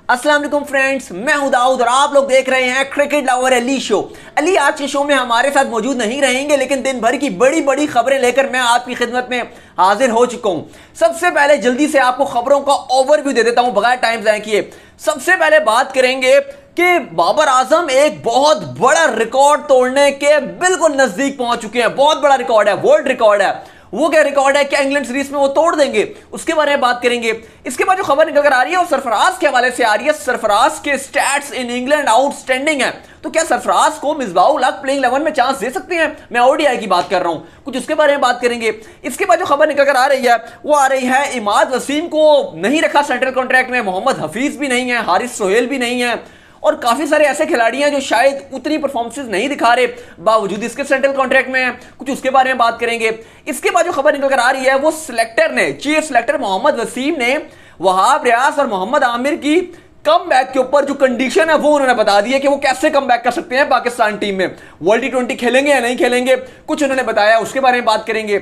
अस्सलाम वालेकुम फ्रेंड्स, मैं हूं दाऊद और आप लोग देख रहे हैं cricket lover Ali show. Ali आज के शो में हमारे साथ मौजूद नहीं रहेंगे, लेकिन दिन भर की बड़ी बड़ी खबरें लेकर मैं आपकी खिदमत में हाजिर हो चुका हूं। सबसे पहले जल्दी से आपको खबरों का ओवरव्यू दे देता हूं बगैर टाइम ज़ाया किए। सबसे पहले बात करेंगे कि बाबर आजम एक बहुत बड़ा रिकॉर्ड तोड़ने के बिल्कुल नजदीक पहुंच चुके हैं। बहुत बड़ा रिकॉर्ड है, वर्ल्ड रिकॉर्ड है। वो क्या रिकॉर्ड है, क्या इंग्लैंड सीरीज में वो तोड़ देंगे, उसके बारे में बात करेंगे। इसके बाद जो खबर निकल कर आ रही है वो सरफराज के हवाले से आ रही है। सरफराज के स्टैट्स इन इंग्लैंड आउटस्टैंडिंग है, तो क्या सरफराज को मिसबाह-उल हक प्लेइंग 11 में चांस दे सकते हैं? मैं ओडीआई की बात कर रहा हूं, कुछ उसके बारे में बात करेंगे। इसके बाद जो खबर निकल कर आ रही है वो आ रही है इमाद वसीम को नहीं रखा सेंट्रल कॉन्ट्रैक्ट में, मोहम्मद हफीज भी नहीं है, हारिस सोहेल भी नहीं है, और काफी सारे ऐसे खिलाड़ी हैं जो शायद उतनी परफॉर्मेंसेस नहीं दिखा रहे, बावजूद इसके सेंट्रल कॉन्ट्रैक्ट में है। कुछ उसके बारे में बात करेंगे। इसके बाद जो खबर निकल कर आ रही है वो सिलेक्टर ने, चीफ सिलेक्टर मोहम्मद वसीम ने वहाब रियाज और मोहम्मद आमिर की कम बैक के ऊपर जो कंडीशन है वो उन्होंने बता दी है कि वो कैसे कम बैक कर सकते हैं पाकिस्तान टीम में। वर्ल्ड T20 खेलेंगे या नहीं खेलेंगे, कुछ उन्होंने बताया, उसके बारे में बात करेंगे।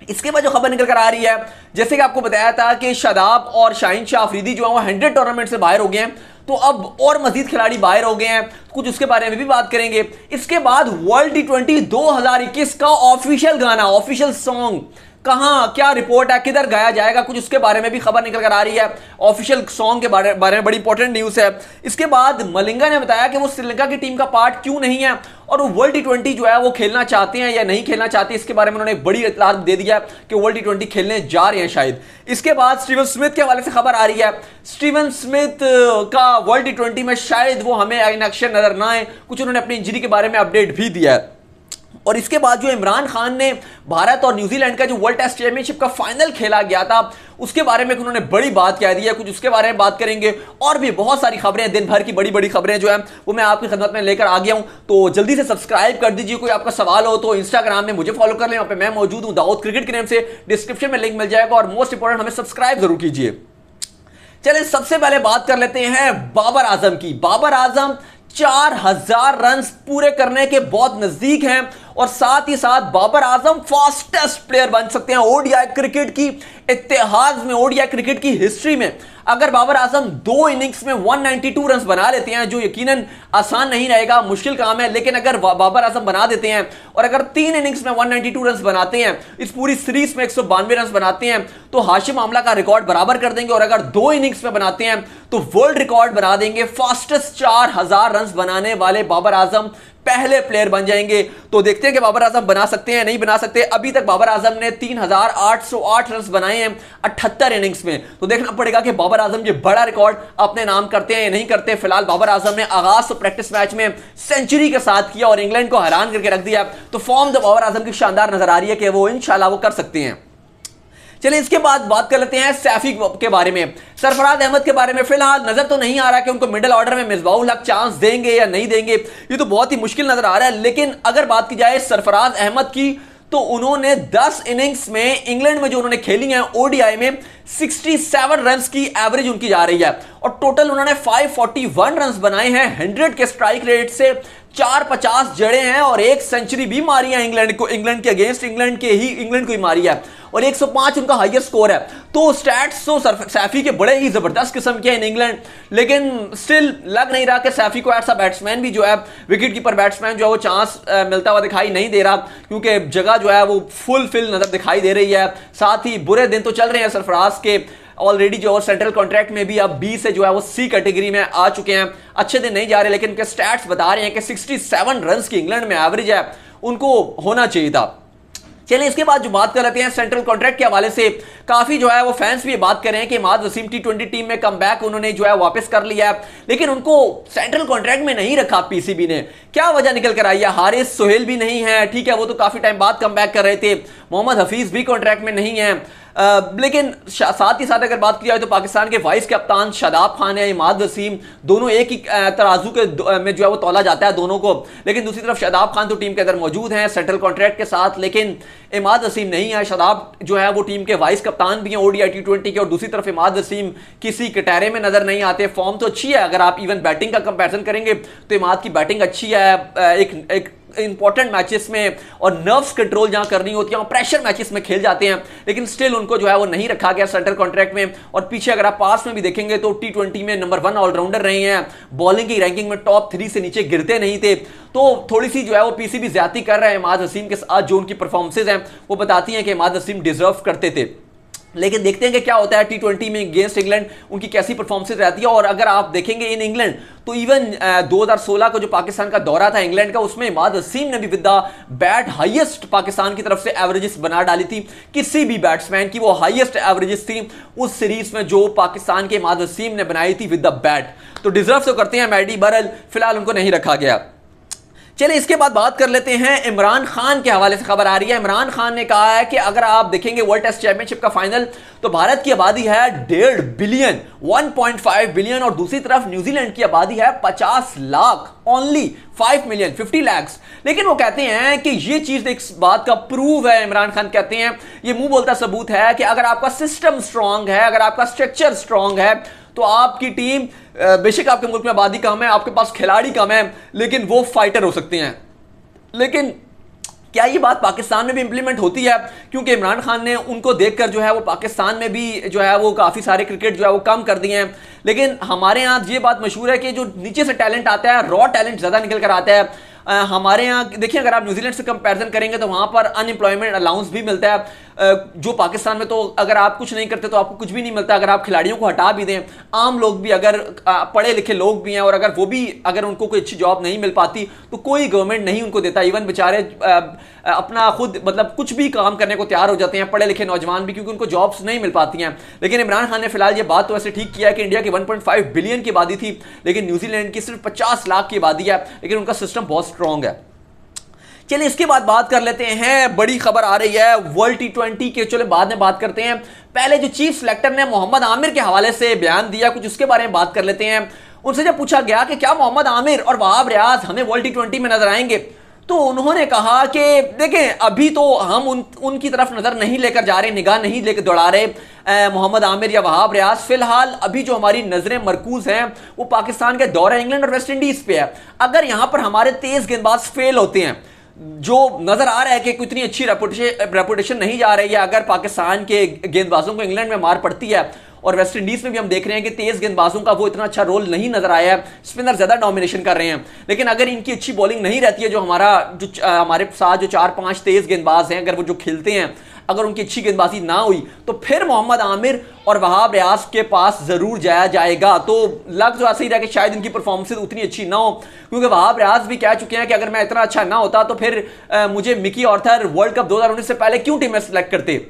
इसके बाद जो खबर निकल कर आ रही है, जैसे कि आपको बताया था कि शादाब और शाहीन शाह अफरीदी जो है वो 100 टूर्नामेंट से बाहर हो गए हैं, तो अब और मजीद खिलाड़ी बाहर हो गए हैं, कुछ उसके बारे में भी बात करेंगे। इसके बाद वर्ल्ड T20 2021 का ऑफिशियल गाना, ऑफिशियल सॉन्ग कहां, क्या रिपोर्ट है, किधर गाया जाएगा, कुछ उसके बारे में भी खबर निकल कर आ रही है। ऑफिशियल सॉन्ग के बारे में बड़ी इंपॉर्टेंट न्यूज है। इसके बाद मलिंगा ने बताया कि वो श्रीलंका की टीम का पार्ट क्यों नहीं है और वो वर्ल्ड T20 जो है वो खेलना चाहते हैं या नहीं खेलना चाहते, इसके बारे में उन्होंने बड़ी इत्तलात दे दिया कि वर्ल्ड T20 खेलने जा रहे हैं शायद। इसके बाद स्टीवन स्मिथ के हवाले से खबर आ रही है। स्टीवन स्मिथ का वर्ल्ड T20 में शायद वो हमें इन एक्शन नजर ना आए, कुछ उन्होंने अपनी इंजरी के बारे में अपडेट भी दिया है। और इसके बाद जो इमरान खान ने भारत और न्यूजीलैंड का जो वर्ल्ड टेस्ट चैंपियनशिप का फाइनल खेला गया था उसके बारे में उन्होंने बड़ी बात कह दी है, कुछ उसके बारे में बात करेंगे। और भी बहुत सारी खबरें, दिन भर की बड़ी बड़ी खबरें जो है वो मैं आपकी खिदमत में लेकर आ गया हूं। तो जल्दी से सब्सक्राइब कर दीजिए। कोई आपका सवाल हो तो इंस्टाग्राम में मुझे फॉलो कर लें, वहां पे मैं मौजूद हूं दाऊद क्रिकेट के नाम से, डिस्क्रिप्शन में लिंक मिल जाएगा। और मोस्ट इंपॉर्टेंट, हमें सब्सक्राइब जरूर कीजिए। चलें सबसे पहले बात कर लेते हैं बाबर आजम की। बाबर आजम 4000 रन पूरे करने के बहुत नजदीक हैं और साथ ही साथ बाबर आजम फास्टेस्ट प्लेयर बन सकते हैं ओडीआई क्रिकेट की इतिहास में, ओडीआई क्रिकेट की हिस्ट्री में। अगर बाबर आजम 2 इनिंग्स में 192 रन बना लेते हैं, जो यकीनन आसान नहीं रहेगा, मुश्किल काम है, लेकिन अगर बाबर आजम बना देते हैं और अगर 3 इनिंग्स में 192 रन बनाते हैं, इस पूरी सीरीज में 192 रन बनाते हैं, तो हाशिम आमला का रिकॉर्ड बराबर कर देंगे। और अगर 2 इनिंग्स में बनाते हैं तो वर्ल्ड रिकॉर्ड बना देंगे। फास्टेस्ट 4000 रन बनाने वाले बाबर आजम पहले प्लेयर बन जाएंगे। तो देखते हैं कि बाबर आजम बना सकते हैं नहीं बना सकते। अभी तक बाबर आजम ने 3808 रन बनाए हैं 78 इनिंग्स में, तो देखना पड़ेगा कि बाबर आजम ये बड़ा रिकॉर्ड अपने नाम करते हैं या नहीं करते। फिलहाल बाबर आजम ने आगाज तो प्रैक्टिस मैच में सेंचुरी के साथ किया और इंग्लैंड को हैरान करके रख दिया, तो फॉर्म तो बाबर आजम की शानदार नजर आ रही है कि वो इंशाल्लाह वो कर सकते हैं। चलिए इसके बाद बात कर लेते हैं सैफी के बारे में, सरफराज अहमद के बारे में। फिलहाल नजर तो नहीं आ रहा कि उनको मिडिल ऑर्डर में मिसबाह-उल हक चांस देंगे या नहीं देंगे, ये तो बहुत ही मुश्किल नजर आ रहा है। लेकिन अगर बात की जाए सरफराज अहमद की, तो उन्होंने 10 इनिंग्स में इंग्लैंड में जो उन्होंने खेली है ओडीआई में 67 रन की एवरेज उनकी जा रही है और टोटल उन्होंने 541 रन बनाए हैं 100 के स्ट्राइक रेट से, 450 जड़े हैं और 1 सेंचुरी भी मारी है इंग्लैंड के अगेंस्ट, इंग्लैंड को ही मारी है और 105 उनका हाईएस्ट स्कोर है। तो स्टैट्स तो सैफी के बड़े ही जबरदस्त किस्म के हैं इन इंग्लैंड, लेकिन स्टिल लग नहीं रहा कि सैफी को ऐसा बैट्समैन भी जो है, विकेट कीपर बैट्समैन जो है वो चांस मिलता हुआ दिखाई नहीं दे रहा, क्योंकि जगह जो है वो फुल फिल नजर दिखाई दे रही है। साथ ही बुरे दिन तो चल रहे हैं सरफराज के ऑलरेडी, जो सेंट्रल कॉन्ट्रैक्ट में भी अब बी से जो है वो सी कैटेगरी में आ चुके हैं, अच्छे दिन नहीं जा रहे, लेकिन उनके स्टैट्स बता रहे हैं कि 67 रन की इंग्लैंड में एवरेज है, उनको होना चाहिए था। चलिए इसके बाद जो बात कर लेते हैं सेंट्रल कॉन्ट्रैक्ट के हवाले से, काफी जो है वो फैंस भी बात कर रहे हैं कि इमाद वसीम T20 टीम में कमबैक उन्होंने जो है वापस कर लिया है, लेकिन उनको सेंट्रल कॉन्ट्रैक्ट में नहीं रखा पीसीबी ने। क्या वजह निकल कर आई है? हारिस सोहेल भी नहीं है, ठीक है, वो तो काफी टाइम बाद कमबैक कर रहे थे, मोहम्मद हफीज भी कॉन्ट्रैक्ट में नहीं है, लेकिन साथ ही साथ अगर बात की जाए तो पाकिस्तान के वाइस कप्तान शादाब खान है, इमाद वसीम, दोनों एक ही तराजू के में जो है वो तौला जाता है दोनों को। लेकिन दूसरी तरफ शादाब खान तो टीम के अंदर मौजूद हैं सेंट्रल कॉन्ट्रैक्ट के साथ, लेकिन इमाद वसीम नहीं है। शादाब जो है वो टीम के वाइस कप्तान भी हैं ओडीआई T20 के, और दूसरी तरफ इमाद वसीम किसी कटारे में नजर नहीं आते। फॉर्म तो अच्छी है, अगर आप इवन बैटिंग का कंपैरिजन करेंगे तो इमाद की बैटिंग अच्छी है, एक इंपॉर्टेंट मैचेस में और नर्व्स कंट्रोल जहां करनी होती है, प्रेशर मैचेस में खेल जाते हैं, लेकिन स्टिल उनको जो है वो नहीं रखा गया सेंटर कॉन्ट्रैक्ट में। और पीछे अगर आप पास में भी देखेंगे तो T20 में नंबर 1 ऑलराउंडर रहे हैं, बॉलिंग की रैंकिंग में टॉप 3 से नीचे गिरते नहीं थे। तो थोड़ी सी जो है वो पीसीबी ज्यादती कर रहे हैं इमाद वसीम के साथ। जो उनकी परफॉर्मेंसेज हैं वो बताती हैं कि इमाद वसीम डिजर्व करते थे, लेकिन देखते हैं कि क्या होता है T20 में अगेंस्ट इंग्लैंड, उनकी कैसी परफॉर्मेंस रहती है। और अगर आप देखेंगे इन इंग्लैंड तो इवन 2016 का जो पाकिस्तान का दौरा था इंग्लैंड का, उसमें इमाद वसीम ने भी with the bat highest Pakistan की तरफ से एवरेजेस बना डाली थी। किसी भी बैट्समैन की वो हाईएस्ट एवरेजेस थी उस सीरीज में जो पाकिस्तान के इमाद वसीम ने बनाई थी विद द बैट। तो डिजर्व तो करते हैं मैडी बरल, फिलहाल उनको नहीं रखा गया। चलिए इसके बाद बात कर लेते हैं इमरान खान के हवाले से खबर आ रही है। इमरान खान ने कहा है कि अगर आप देखेंगे वर्ल्ड टेस्ट चैंपियनशिप का फाइनल तो भारत की आबादी है 1.5 बिलियन, 1.5 बिलियन, और दूसरी तरफ न्यूजीलैंड की आबादी है 50 लाख, ओनली 5 मिलियन, 50 लैक्स। लेकिन वो कहते हैं कि ये चीज एक बात का प्रूव है, इमरान खान कहते हैं ये मुंह बोलता सबूत है कि अगर आपका सिस्टम स्ट्रांग है, अगर आपका स्ट्रक्चर स्ट्रांग है तो आपकी टीम, बेशक आपके मुल्क में आबादी कम है, आपके पास खिलाड़ी कम है, लेकिन वो फाइटर हो सकते हैं। लेकिन क्या ये बात पाकिस्तान में भी इंप्लीमेंट होती है? क्योंकि इमरान खान ने उनको देखकर जो है वो पाकिस्तान में भी जो है वो काफ़ी सारे क्रिकेट जो है वो कम कर दिए हैं। लेकिन हमारे यहाँ ये बात मशहूर है कि जो नीचे से टैलेंट आता है, रॉ टैलेंट ज़्यादा निकल कर आता है। हमारे यहाँ देखिए अगर आप न्यूजीलैंड से कंपैरिजन करेंगे तो वहाँ पर अनएम्प्लॉयमेंट अलाउंस भी मिलता है, जो पाकिस्तान में तो अगर आप कुछ नहीं करते तो आपको कुछ भी नहीं मिलता। अगर आप खिलाड़ियों को हटा भी दें, आम लोग भी अगर पढ़े लिखे लोग भी हैं और अगर वो भी अगर उनको कोई अच्छी जॉब नहीं मिल पाती तो कोई गवर्नमेंट नहीं उनको देता। इवन बेचारे अपना खुद मतलब कुछ भी काम करने को तैयार हो जाते हैं पढ़े लिखे नौजवान भी, क्योंकि उनको जॉब्स नहीं मिल पाती हैं। लेकिन इमरान खान ने फिलहाल ये बात तो ऐसे ठीक किया है कि इंडिया की 1.5 बिलियन की आबादी थी, लेकिन न्यूजीलैंड की सिर्फ 50 लाख की आबादी है, लेकिन उनका सिस्टम बहुत स्ट्रॉन्ग है। चलिए इसके बाद बात कर लेते हैं, बड़ी खबर आ रही है वर्ल्ड T20 के, चलो बाद में बात करते हैं। पहले जो चीफ सेलेक्टर ने मोहम्मद आमिर के हवाले से बयान दिया, कुछ उसके बारे में बात कर लेते हैं। उनसे जब पूछा गया कि क्या मोहम्मद आमिर और वहाब रियाज हमें वर्ल्ड T20 में नजर आएंगे, तो उन्होंने कहा कि देखें अभी तो हम उनकी तरफ नजर नहीं लेकर जा रहे, निगाह नहीं लेकर दौड़ा रहे मोहम्मद आमिर या वहाब रियाज। फिलहाल अभी जो हमारी नजरें मरकूज हैं वो पाकिस्तान के दौरे इंग्लैंड और वेस्ट इंडीज पे है। अगर यहां पर हमारे तेज गेंदबाज फेल होते हैं, जो नजर आ रहा है कि इतनी अच्छी रेपुटेशन नहीं जा रही है, अगर पाकिस्तान के गेंदबाजों को इंग्लैंड में मार पड़ती है और वेस्ट इंडीज में भी हम देख रहे हैं कि तेज गेंदबाजों का वो इतना अच्छा रोल नहीं नजर आया है, स्पिनर ज्यादा डोमिनेशन कर रहे हैं। लेकिन अगर इनकी अच्छी बॉलिंग नहीं रहती है, जो हमारे साथ जो 4-5 तेज गेंदबाज हैं, अगर वो जो खेलते हैं, अगर उनकी अच्छी गेंदबाजी ना हुई तो फिर मोहम्मद आमिर और वहाब रियाज के पास जरूर जाया जाएगा। तो लग तो ऐसा ही रहा कि शायद इनकी परफॉर्मेंस उतनी अच्छी ना हो, क्योंकि वहाब रियाज भी कह चुके हैं कि अगर मैं इतना अच्छा ना होता तो फिर मुझे मिकी ऑर्थर वर्ल्ड कप 2019 से पहले क्यों टीम में सेलेक्ट करते।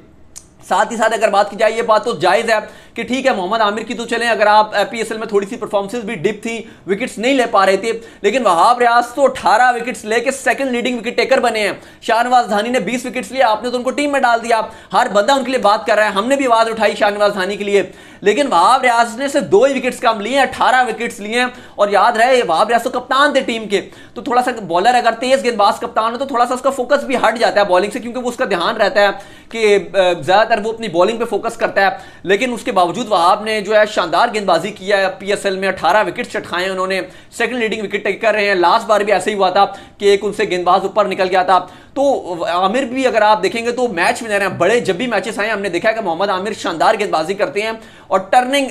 साथ ही साथ अगर बात की जाए, ये बात तो जायज है कि ठीक है मोहम्मद आमिर की तो चलें, अगर आप PSL में थोड़ी सी परफॉर्मेंसेस भी डिप थी, विकेट्स नहीं ले पा रहे थे, लेकिन वहाब रियाज तो 18 विकेट्स लेके सेकंड लीडिंग विकेट टेकर बने हैं। शाहनवाज धानी ने 20 विकेट्स लिए, आपने तो उनको टीम में डाल दिया। हर बंदा उनके लिए बात कर रहा है, हमने भी आवाज उठाई शाहनवाज धानी के लिए, लेकिन वहाब रियाज ने सिर्फ 2 ही विकेट्स कम लिए, 18 विकेट्स लिए हैं। और याद रहे वहाब रियाज तो कप्तान थे टीम के, तो थोड़ा सा बॉलर अगर तेज गेंदबाज कप्तान हो तो थोड़ा सा उसका फोकस भी हट जाता है बॉलिंग से, क्योंकि वो उसका ध्यान रहता है कि ज्यादातर वो अपनी बॉलिंग पे फोकस करता है। लेकिन उसके बावजूद वहाब ने जो है शानदार गेंदबाजी किया है, PSL में 18 विकेट चटकाए उन्होंने, सेकंड लीडिंग विकेट टेकर रहे हैं। लास्ट बार भी ऐसे ही हुआ था कि एक उनसे गेंदबाज ऊपर निकल गया था। तो आमिर भी अगर आप देखेंगे तो मैच विनर हैं, बड़े जब भी मैचेस आए हमने देखा है कि मोहम्मद आमिर शानदार गेंदबाजी करते हैं और टर्निंग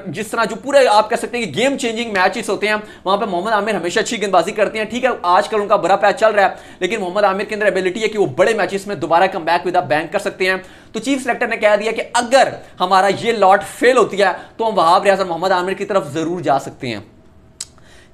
जिस तरह जो पूरे आप कह सकते हैं कि गेम चेंजिंग मैचेस होते हैं वहां पे मोहम्मद आमिर हमेशा अच्छी गेंदबाजी करते हैं। ठीक है आजकल उनका बुरा पैच चल रहा है, लेकिन मोहम्मद आमिर के अंदर एबिलिटी है कि वो बड़े मैचेस में दोबारा come back with a bang कर सकते हैं। तो चीफ सेलेक्टर ने कह दिया कि अगर हमारा ये लॉट फेल होती है तो हम वहाब रियाज और मोहम्मद आमिर की तरफ जरूर जा सकते हैं।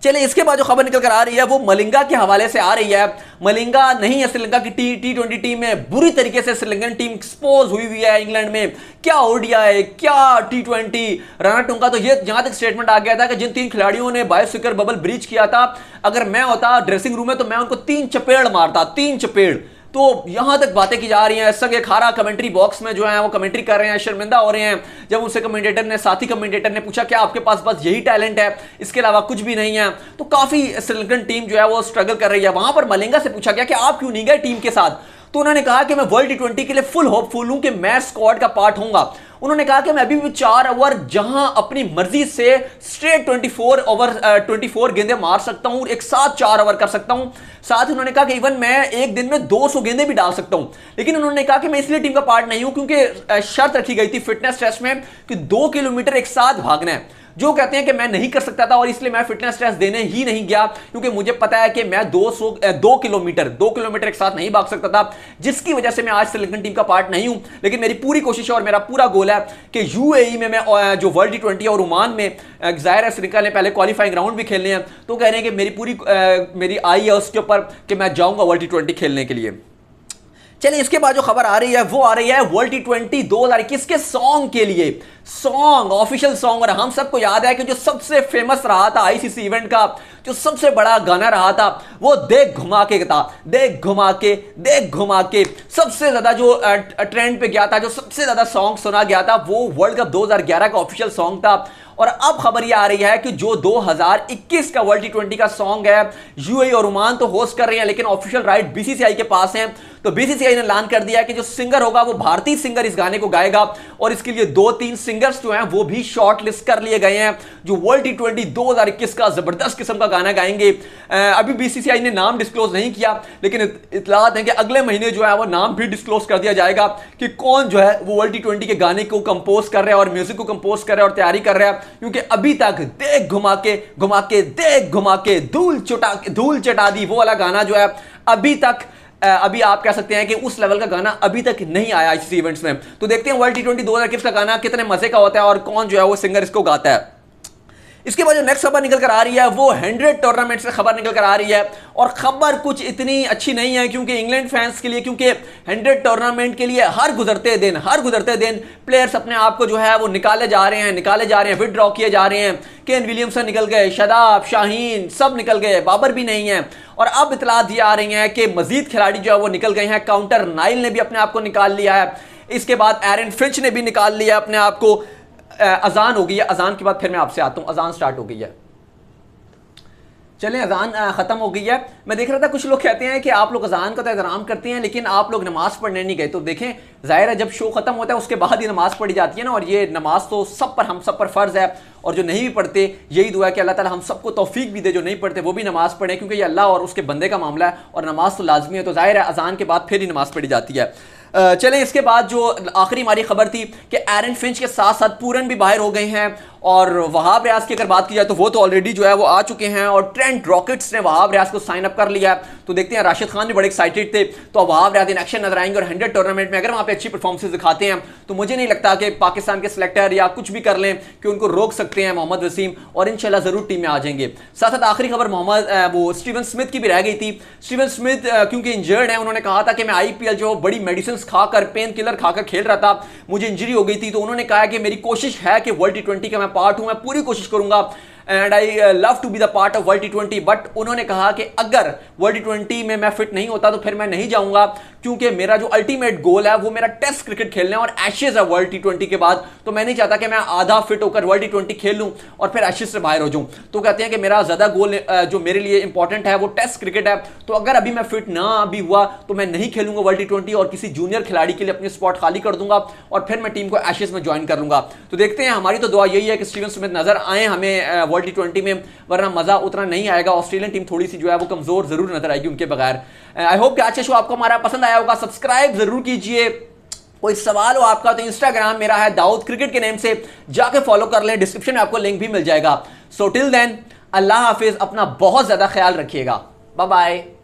चलिए इसके बाद जो खबर निकल कर आ रही है वो मलिंगा के हवाले से आ रही है। मलिंगा नहीं है श्रीलंका की T20 टीम में, बुरी तरीके से श्रीलंकन टीम एक्सपोज हुई हुई है इंग्लैंड में। क्या ODI, क्या T20, राणा टुंगा तो ये जहां तक स्टेटमेंट आ गया था कि जिन 3 खिलाड़ियों ने बायोस्फीयर बबल ब्रीच किया था, अगर मैं होता ड्रेसिंग रूम में तो मैं उनको 3 चपेड़ मारता, 3 चपेड़। तो यहां तक बातें की जा रही हैं। सगे खारा कमेंट्री बॉक्स में जो है वो कमेंट्री कर रहे हैं, शर्मिंदा हो रहे हैं जब उनसे साथी कमेंटेटर ने पूछा क्या आपके पास बस यही टैलेंट है, इसके अलावा कुछ भी नहीं है। तो काफी श्रीलंकन टीम जो है वो स्ट्रगल कर रही है। वहां पर मलिंगा से पूछा गया कि आप क्यों नहीं गए टीम के साथ, तो उन्होंने कहा कि मैं वर्ल्ड T20 के लिए फुल होपफुल हूं कि मैं स्क्वाड का पार्ट होऊंगा। उन्होंने कहा कि मैं अभी भी 4 ओवर जहां अपनी मर्जी से स्ट्रेट 24 गेंदें मार सकता हूं, एक साथ 4 ओवर कर सकता हूं। साथ ही उन्होंने कहा कि इवन मैं एक दिन में 200 गेंदें भी डाल सकता हूं। लेकिन उन्होंने कहा कि मैं इसलिए टीम का पार्ट नहीं हूं क्योंकि शर्त रखी गई थी फिटनेस टेस्ट में कि 2 किलोमीटर एक साथ भागना है, जो कहते हैं कि मैं नहीं कर सकता था और इसलिए मैं फिटनेस टेस्ट देने ही नहीं गया, क्योंकि मुझे पता है कि मैं 2 किलोमीटर एक साथ नहीं भाग सकता था, जिसकी वजह से मैं आज श्रीलंकन टीम का पार्ट नहीं हूं। लेकिन मेरी पूरी कोशिश है और मेरा पूरा गोल है कि यूएई में मैं जो वर्ल्ड टी20 और ओमान में जाहिर है श्रीलंका ने पहले क्वालिफाइंग राउंड भी खेलने हैं, तो कह रहे हैं कि मेरी आई है उसके ऊपर कि मैं जाऊंगा वर्ल्ड टी20 खेलने के लिए। चलिए इसके बाद जो खबर आ रही है वो आ रही है वर्ल्ड टी20 2021 के सॉन्ग के लिए। सॉन्ग, ऑफिशियल सॉन्ग, और हम सबको याद है कि जो सबसे फेमस रहा था आईसीसी इवेंट का, जो सबसे बड़ा गाना रहा था वो देख घुमा के था। देख घुमा के सबसे ज्यादा जो ट्रेंड पे गया था, जो सबसे ज्यादा सॉन्ग सुना गया था, वो वर्ल्ड कप 2011 का ऑफिशियल सॉन्ग था। और अब खबर यह आ रही है कि जो 2021 का वर्ल्ड टी20 का सॉन्ग है, यूएई और ओमान तो होस्ट कर रहे हैं, लेकिन ऑफिशियल राइट बीसीसीआई के पास हैं। तो बीसीसीआई ने ऐलान कर दिया है कि जो सिंगर होगा वो भारतीय सिंगर इस गाने को गाएगा, और इसके लिए 2-3 सिंगर्स जो हैं वो भी शॉर्ट लिस्ट कर लिए गए हैं, जो वर्ल्ड टी20 2021 का जबरदस्त किस्म का गाना गाएंगे। अभी बीसीसीआई ने नाम डिस्क्लोज नहीं किया, लेकिन इतलात है कि अगले महीने जो है वो नाम भी डिस्क्लोज कर दिया जाएगा कि कौन जो है वो वर्ल्ड टी20 के गाने को कंपोज कर रहा है और म्यूजिक को कंपोज कर रहा है और तैयारी कर रहा है। क्योंकि अभी तक देख घुमा के देख घुमा के धूल चटा दी वो वाला गाना जो है अभी आप कह सकते हैं कि उस लेवल का गाना अभी तक नहीं आया आईसीसी इवेंट्स में। तो देखते हैं वर्ल्ड टी20 2021 का गाना कितने मजे का होता है और कौन जो है वो सिंगर इसको गाता है। इसके बाद जो नेक्स्ट खबर निकल कर आ रही है वो 100 टूर्नामेंट से खबर निकल कर आ रही है, और खबर कुछ इतनी अच्छी नहीं है क्योंकि इंग्लैंड फैंस के लिए, क्योंकि 100 टूर्नामेंट के लिए हर गुजरते दिन प्लेयर्स अपने आप को जो है वो निकाले जा रहे हैं, विदड्रॉ किए जा रहे हैं। केन विलियमसन निकल गए, शादाब, शाहीन सब निकल गए, बाबर भी नहीं है। और अब इतलात ये आ रही हैं कि मजीद खिलाड़ी जो है वो निकल गए हैं। काउंटर नाइल ने भी अपने आप को निकाल लिया है, इसके बाद एरन फिंच ने भी निकाल लिया अपने आप को। अजान हो गई है, अजान के बाद फिर मैं आपसे आता हूं। अजान स्टार्ट हो गई है, चलें अजान खत्म हो गई है। मैं देख रहा था कुछ लोग कहते हैं कि आप लोग अजान का तो एहतराम करते हैं लेकिन आप लोग नमाज पढ़ने नहीं गए। तो देखें, जाहिर है जब शो खत्म होता है उसके बाद ही नमाज पढ़ी जाती है ना, और ये नमाज तो हम सब पर फर्ज है। और जो नहीं भी पढ़ते यही दुआ है कि अल्लाह ताला हम सबको तौफीक भी दे, जो नहीं पढ़ते वो भी नमाज पढ़े, क्योंकि ये अल्लाह और उसके बंदे का मामला है और नमाज तो लाजमी है। तो जाहिर है अजान के बाद फिर ही नमाज पढ़ी जाती है। चलें इसके बाद जो आखिरी हमारी खबर थी कि एरन फिंच के साथ साथ पूरन भी बाहर हो गए हैं, और वहाब रियाज की अगर बात की जाए तो वो तो ऑलरेडी जो है वो आ चुके हैं, और ट्रेंट रॉकेट्स ने वहाब रियाज को साइन अप कर लिया है। तो देखते हैं, राशिद खान भी बड़े एक्साइटेड थे, तो वहाब रियाज इन एक्शन नजर आएंगे और 100 टूर्नामेंट में अगर वहां पे अच्छी परफॉर्मेंस दिखाते हैं तो मुझे नहीं लगता कि पाकिस्तान के सिलेक्टर या कुछ भी कर लें कि उनको रोक सकते हैं मोहम्मद वसीम, और इंशाल्लाह जरूर टीम में आ जाएंगे। साथ साथ आखिरी खबर वो स्टीवन स्मिथ की भी रह गई थी। स्टीवन स्मिथ क्योंकि इंजर्ड है, उन्होंने कहा था कि मैं आईपीएल जो बड़ी मेडिसिन खाकर, पेन किलर खाकर खेल रहा था, मुझे इंजरी हो गई थी। तो उन्होंने कहा कि मेरी कोशिश है कि वर्ल्ड टी20 का मैं पार्ट हूं, मैं पूरी कोशिश करूंगा and I love to be the part of world टी20। बट उन्होंने कहा कि अगर वर्ल्ड टी20 में मैं फिट नहीं होता तो फिर मैं नहीं जाऊंगा, क्योंकि मेरा जो अल्टीमेट गोल है वो मेरा टेस्ट क्रिकेट खेलना है और एशेज है वर्ल्ड टी20 के बाद। तो मैं नहीं चाहता कि मैं आधा फिट होकर वर्ल्ड टी20 खेल लूं और फिर एशेज से बाहर हो जाऊं। तो कहते हैं कि मेरा ज्यादा गोल जो मेरे लिए इंपॉर्टेंट है वो टेस्ट क्रिकेट है। तो अगर अभी मैं फिट ना भी हुआ तो मैं नहीं खेलूंगा वर्ल्ड टी20 और किसी जूनियर खिलाड़ी के लिए अपनी स्पॉट खाली कर दूंगा और फिर मैं टीम को एशेज में ज्वाइन कर लूंगा। तो देखते हैं, हमारी तो दुआ यही है कि स्टीवन स्मिथ नजर आए हमें वर्ल्ड टी20 में, वरना मजा उतना नहीं आएगा। ऑस्ट्रेलियन टीम थोड़ी सी जो है वो कमजोर जरूर नजर आएगी उनके बगैर। आई होप कि आज का शो आपको हमारा पसंद आया होगा। सब्सक्राइब जरूर कीजिए। कोई सवाल हो आपका तो इंस्टाग्राम मेरा है दाऊद क्रिकेट के नेम से, जाके फॉलो कर लें, डिस्क्रिप्शन में आपको लिंक भी मिल जाएगा। सो टिल देन, अल्लाह हाफिज, अपना बहुत ज्यादा ख्याल रखिएगा। Bye bye.